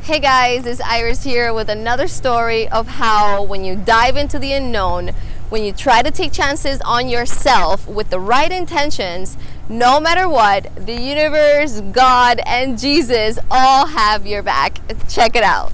Hey guys, it's Iris here with another story of how when you dive into the unknown, when you try to take chances on yourself with the right intentions, no matter what, the universe, God, and Jesus all have your back. Check it out.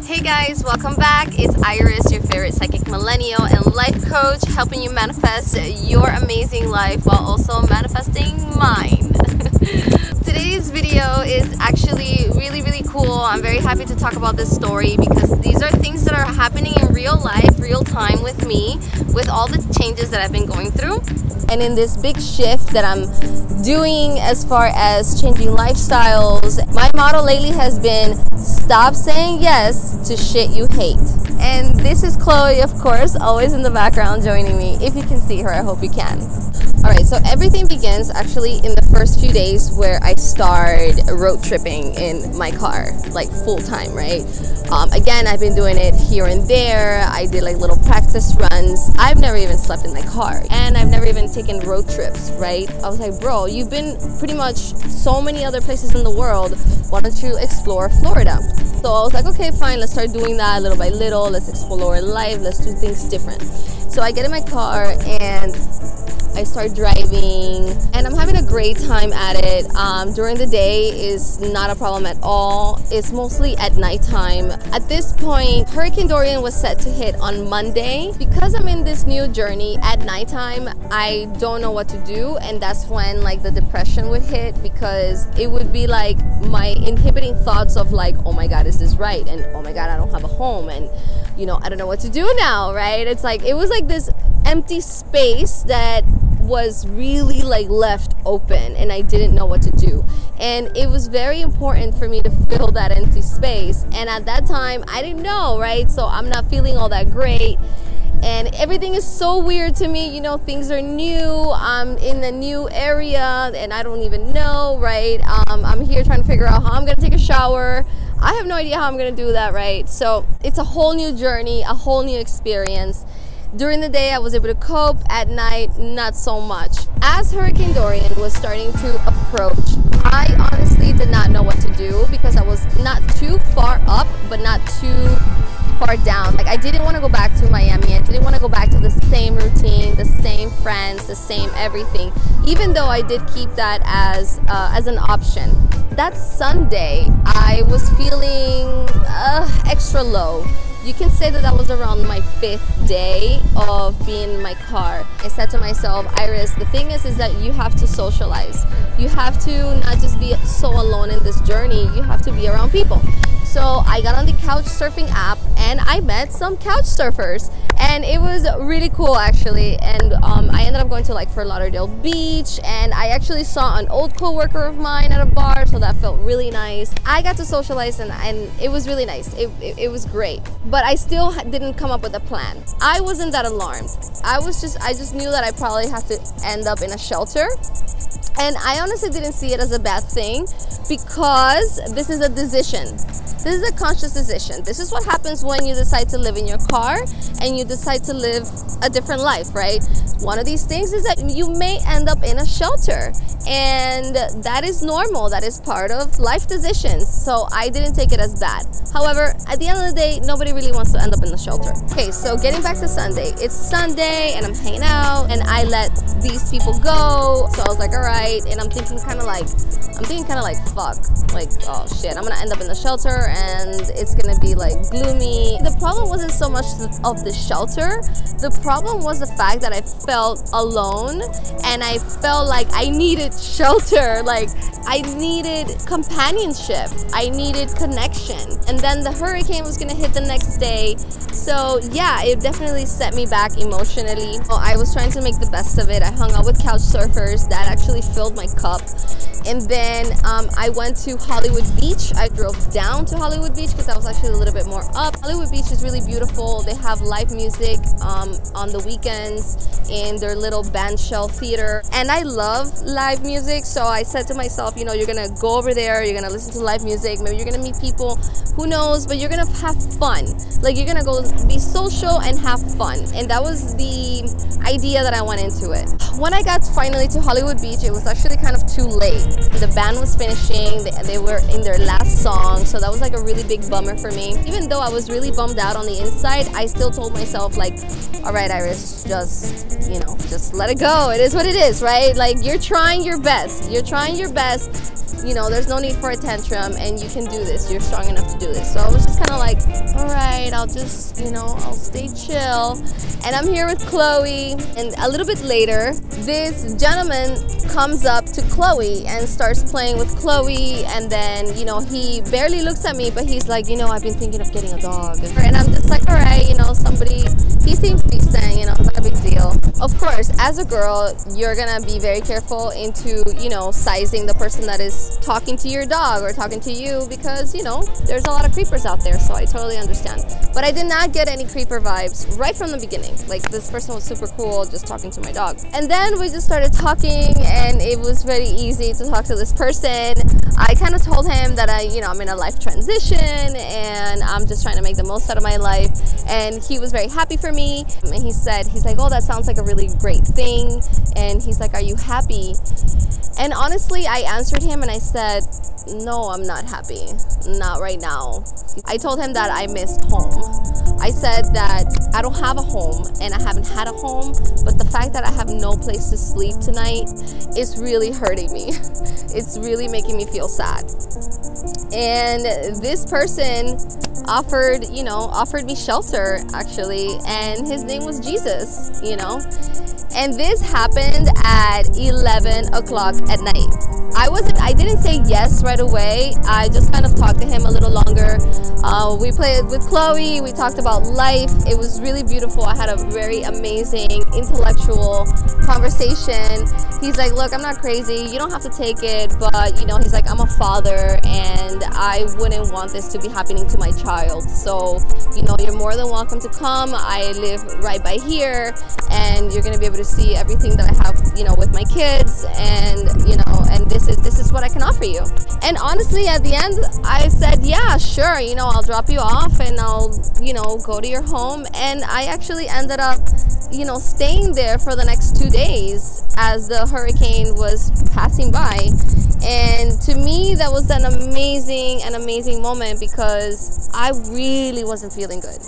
Hey guys, welcome back. It's Iris, your favorite psychic millennial and life coach, helping you manifest your amazing life while also manifesting mine. Today's video is actually really cool. I'm very happy to talk about this story because these are things that are happening in real life, real time with me, with all the changes that I've been going through. And in this big shift that I'm doing as far as changing lifestyles, my motto lately has been stop saying yes to shit you hate. And this is Chloe, of course, always in the background joining me. If you can see her, I hope you can. Alright, so everything begins actually in the first few days where I start road tripping in my car, like full time, right? Again, I've been doing it here and there. I did like little practice runs. I've never even slept in my car, and I've never even taken road trips, right? I was like, bro, you've been pretty much so many other places in the world. Why don't you explore Florida? So I was like, okay, fine, let's start doing that little by little. Let's explore life. Let's do things different. So I get in my car and I start driving, and I'm having a great time at it. During the day is not a problem at all. It's mostly at nighttime. At this point, Hurricane Dorian was set to hit on Monday. Because I'm in this new journey at nighttime, I don't know what to do, and that's when like the depression would hit, because it would be like my inhibiting thoughts of like, oh my God, is this right? And oh my God, I don't have a home, and you know, I don't know what to do now, right? It's like, it was like this empty space that was really like left open, and I didn't know what to do. And it was very important for me to fill that empty space, and at that time I didn't know, right? So I'm not feeling all that great, and everything is so weird to me. You know, things are new. I'm in a new area and I don't even know, right? I'm here trying to figure out how I'm gonna take a shower. I have no idea how I'm gonna do that, right? So it's a whole new journey, a whole new experience. During the day, I was able to cope. At night, not so much. As Hurricane Dorian was starting to approach, I honestly did not know what to do, because I was not too far up, but not too far down. Like, I didn't want to go back to Miami. I didn't want to go back to the same routine, the same friends, the same everything, even though I did keep that as an option. That Sunday, I was feeling extra low. You can say that was around my 5th day of being in my car. I said to myself, Iris, the thing is that you have to socialize. You have to not just be so alone in this journey. You have to be around people. So I got on the couch surfing app and I met some couch surfers, and it was really cool actually. And I ended up going to like Fort Lauderdale Beach, and I actually saw an old co-worker of mine at a bar, so that felt really nice. I got to socialize, and it was really nice. It was great, but I still didn't come up with a plan. I wasn't that alarmed. I just knew that I probably have to end up in a shelter. And I honestly didn't see it as a bad thing, because this is a decision. This is a conscious decision. This is what happens when you decide to live in your car and you decide to live a different life, right? One of these things is that you may end up in a shelter, and that is normal. That is part of life decisions. So I didn't take it as bad. However, at the end of the day, nobody really wants to end up in the shelter. Okay, so getting back to Sunday. It's Sunday and I'm hanging out, and I let these people go. So I was like, all right. And I'm thinking kind of like, fuck, like, oh shit, I'm gonna end up in the shelter and it's gonna be like gloomy. The problem wasn't so much of the shelter. The problem was the fact that I felt alone, and I felt like I needed shelter. Like, I needed companionship. I needed connection. And then the hurricane was gonna hit the next day. So yeah, it definitely set me back emotionally. Well, I was trying to make the best of it. I hung out with couch surfers. That actually filled my cup. And then I went to Hollywood Beach. I drove down to Hollywood Beach because I was actually a little bit more up. Hollywood Beach is really beautiful. They have live music music on the weekends in their little band shell theater. And I love live music, so I said to myself, you know, you're gonna go over there, you're gonna listen to live music, maybe you're gonna meet people, who knows, but you're gonna have fun. Like, you're gonna go be social and have fun. And that was the idea that I went into it. When I got finally to Hollywood Beach, it was actually kind of too late. The band was finishing, they were in their last song, so that was like a really big bummer for me. Even though I was really bummed out on the inside, I still told myself, like, all right, Iris, just, you know, just let it go. It is what it is, right? Like, you're trying your best. You're trying your best. You know, there's no need for a tantrum, and you can do this. You're strong enough to do this. So I was just kind of like, all right, I'll just, you know, I'll stay chill. And I'm here with Chloe. And a little bit later, this gentleman comes up to Chloe and starts playing with Chloe. And then, you know, he barely looks at me, but he's like, you know, I've been thinking of getting a dog. And I'm just like, all right, you know, somebody, he seems decent, you know, it's not a big deal. Of course, as a girl, you're gonna be very careful into, you know, sizing the person that is talking to your dog or talking to you, because, you know, there's a lot of creepers out there, so I totally understand. But I did not get any creeper vibes right from the beginning. Like, this person was super cool just talking to my dog. And then we just started talking, and it was very easy to talk to this person. I kind of told him that I'm in a life transition and I'm just trying to make the most out of my life, and he was very happy for me. And he's like, oh, that sounds like a really great thing. And he's like, are you happy? And honestly, I answered him and I said, no, I'm not happy. Not right now. I told him that I miss home. I said that I don't have a home and I haven't had a home, but the fact that I have no place to sleep tonight is really hurting me. It's really making me feel sad. And this person offered me shelter, actually, and his name was Jesus, you know. And this happened at 11 o'clock at night. I didn't say yes right away. I just kind of talked to him a little longer. We played with Chloe. We talked about life. It was really beautiful. I had a very amazing intellectual conversation. He's like, look, I'm not crazy. You don't have to take it. But, you know, he's like, I'm a father and I wouldn't want this to be happening to my child. So, you know, you're more than welcome to come. I live right by here and you're going to be able to see everything that I have, you know, with my kids, and, you know, and this is what I can offer you. And honestly, at the end, I said, yeah, sure, you know, I'll drop you off and I'll, you know, go to your home. And I actually ended up, you know, staying there for the next 2 days as the hurricane was passing by. And to me, that was an amazing moment, because I really wasn't feeling good.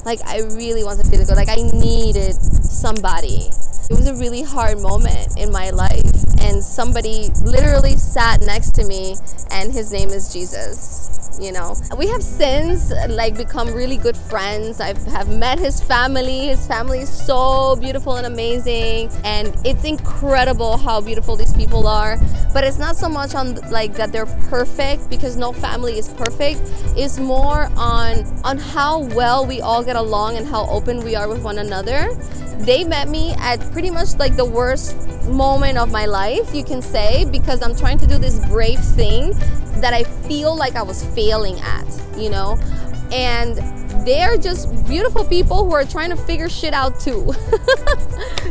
Like, I really wasn't feeling good. Like, I needed somebody. It was a really hard moment in my life, and somebody literally sat next to me, and his name is Jesus. You know, we have since like become really good friends. I have met his family. His family is so beautiful and amazing, and it's incredible how beautiful these people are. But it's not so much on like that they're perfect, because no family is perfect. It's more on how well we all get along and how open we are with one another. They met me at pretty much like the worst moment of my life, you can say, because I'm trying to do this brave thing that I feel like I was failing at, you know. And they're just beautiful people who are trying to figure shit out too.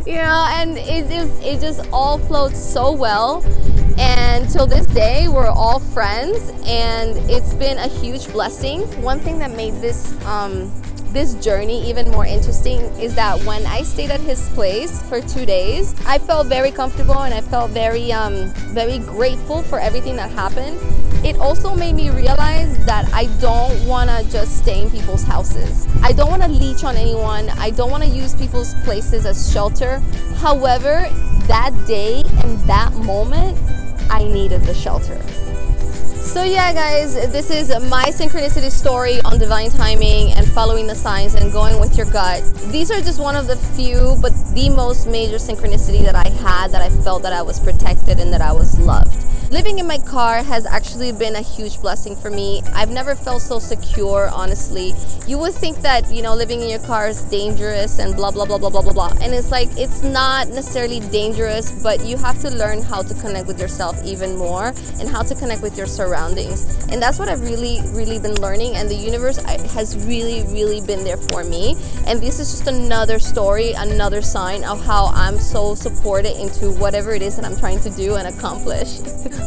You know, and it just all flowed so well. And till this day, we're all friends, and it's been a huge blessing. One thing that made this journey even more interesting is that when I stayed at his place for 2 days, I felt very comfortable and I felt very grateful for everything that happened. It also made me realize that I don't want to just stay in people's houses. I don't want to leech on anyone. I don't want to use people's places as shelter. However, that day and that moment, I needed the shelter. So yeah, guys, this is my synchronicity story on divine timing and following the signs and going with your gut. These are just one of the few, but the most major synchronicity that I had, that I felt that I was protected and that I was loved. Living in my car has actually been a huge blessing for me. I've never felt so secure, honestly. You would think that, you know, living in your car is dangerous and blah, blah, blah, blah, blah, blah, blah. And it's like, it's not necessarily dangerous, but you have to learn how to connect with yourself even more and how to connect with your surroundings. And that's what I've really been learning, and the universe has really been there for me. And this is just another story, another sign of how I'm so supported into whatever it is that I'm trying to do and accomplish.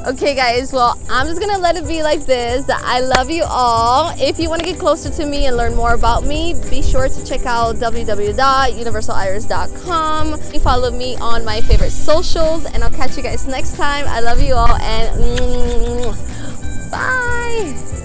Okay guys, well, I'm just gonna let it be like this. I love you all. If you want to get closer to me and learn more about me, be sure to check out www.universaliris.com. You follow me on my favorite socials, and I'll catch you guys next time. I love you all, and bye.